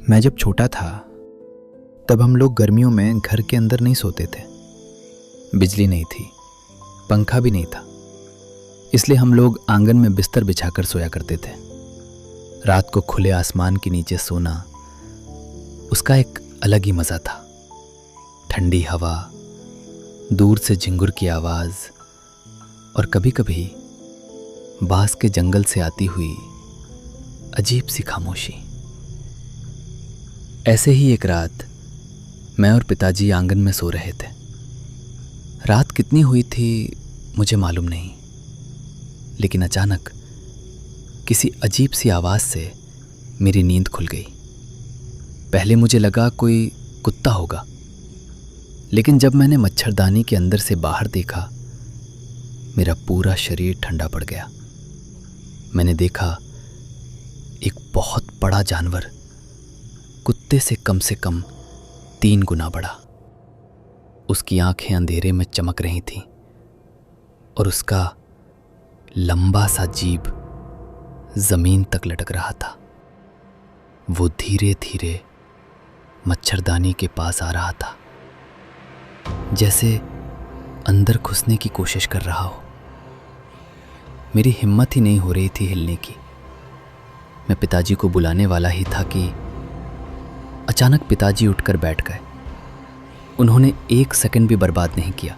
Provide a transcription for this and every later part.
मैं जब छोटा था तब हम लोग गर्मियों में घर के अंदर नहीं सोते थे। बिजली नहीं थी, पंखा भी नहीं था, इसलिए हम लोग आंगन में बिस्तर बिछाकर सोया करते थे। रात को खुले आसमान के नीचे सोना, उसका एक अलग ही मज़ा था। ठंडी हवा, दूर से झिंगुर की आवाज़ और कभी कभी बांस के जंगल से आती हुई अजीब सी खामोशी। ऐसे ही एक रात मैं और पिताजी आंगन में सो रहे थे। रात कितनी हुई थी मुझे मालूम नहीं, लेकिन अचानक किसी अजीब सी आवाज़ से मेरी नींद खुल गई। पहले मुझे लगा कोई कुत्ता होगा, लेकिन जब मैंने मच्छरदानी के अंदर से बाहर देखा, मेरा पूरा शरीर ठंडा पड़ गया। मैंने देखा एक बहुत बड़ा जानवर, कुत्ते से कम 3 गुना बड़ा। उसकी आंखें अंधेरे में चमक रही थीं और उसका लंबा सा जीभ जमीन तक लटक रहा था। वो धीरे धीरे मच्छरदानी के पास आ रहा था, जैसे अंदर घुसने की कोशिश कर रहा हो। मेरी हिम्मत ही नहीं हो रही थी हिलने की। मैं पिताजी को बुलाने वाला ही था कि अचानक पिताजी उठकर बैठ गए। उन्होंने 1 सेकंड भी बर्बाद नहीं किया।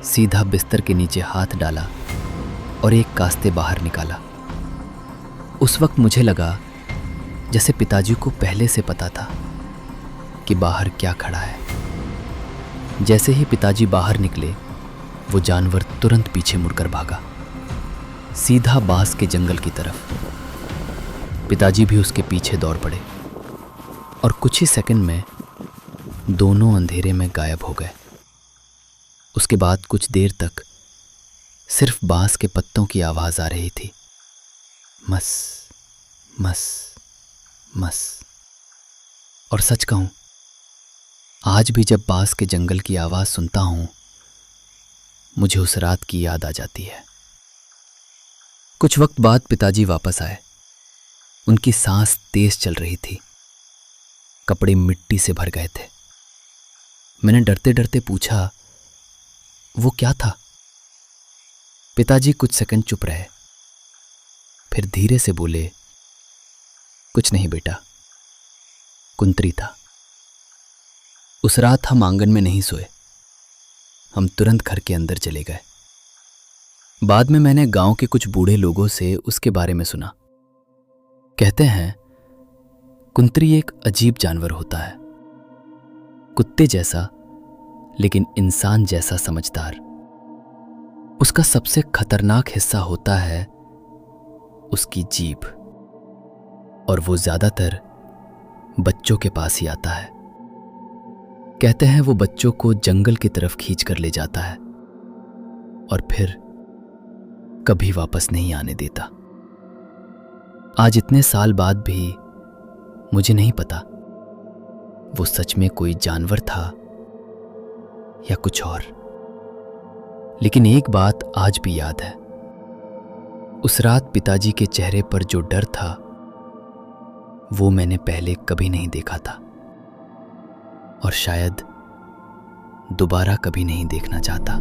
सीधा बिस्तर के नीचे हाथ डाला और एक कास्ते बाहर निकाला। उस वक्त मुझे लगा जैसे पिताजी को पहले से पता था कि बाहर क्या खड़ा है। जैसे ही पिताजी बाहर निकले, वो जानवर तुरंत पीछे मुड़कर भागा, सीधा बांस के जंगल की तरफ। पिताजी भी उसके पीछे दौड़ पड़े और कुछ ही सेकंड में दोनों अंधेरे में गायब हो गए। उसके बाद कुछ देर तक सिर्फ बांस के पत्तों की आवाज आ रही थी, मस मस मस। और सच कहूं, आज भी जब बांस के जंगल की आवाज सुनता हूं, मुझे उस रात की याद आ जाती है। कुछ वक्त बाद पिताजी वापस आए। उनकी सांस तेज चल रही थी, कपड़े मिट्टी से भर गए थे। मैंने डरते डरते पूछा, वो क्या था? पिताजी कुछ सेकंड चुप रहे, फिर धीरे से बोले, कुछ नहीं बेटा, कुंतरी था। उस रात हम आंगन में नहीं सोए, हम तुरंत घर के अंदर चले गए। बाद में मैंने गांव के कुछ बूढ़े लोगों से उसके बारे में सुना। कहते हैं कुंतरी एक अजीब जानवर होता है, कुत्ते जैसा लेकिन इंसान जैसा समझदार। उसका सबसे खतरनाक हिस्सा होता है उसकी जीभ, और वो ज्यादातर बच्चों के पास ही आता है। कहते हैं वो बच्चों को जंगल की तरफ खींच कर ले जाता है और फिर कभी वापस नहीं आने देता। आज इतने साल बाद भी मुझे नहीं पता वो सच में कोई जानवर था या कुछ और। लेकिन एक बात आज भी याद है, उस रात पिताजी के चेहरे पर जो डर था, वो मैंने पहले कभी नहीं देखा था और शायद दोबारा कभी नहीं देखना चाहता।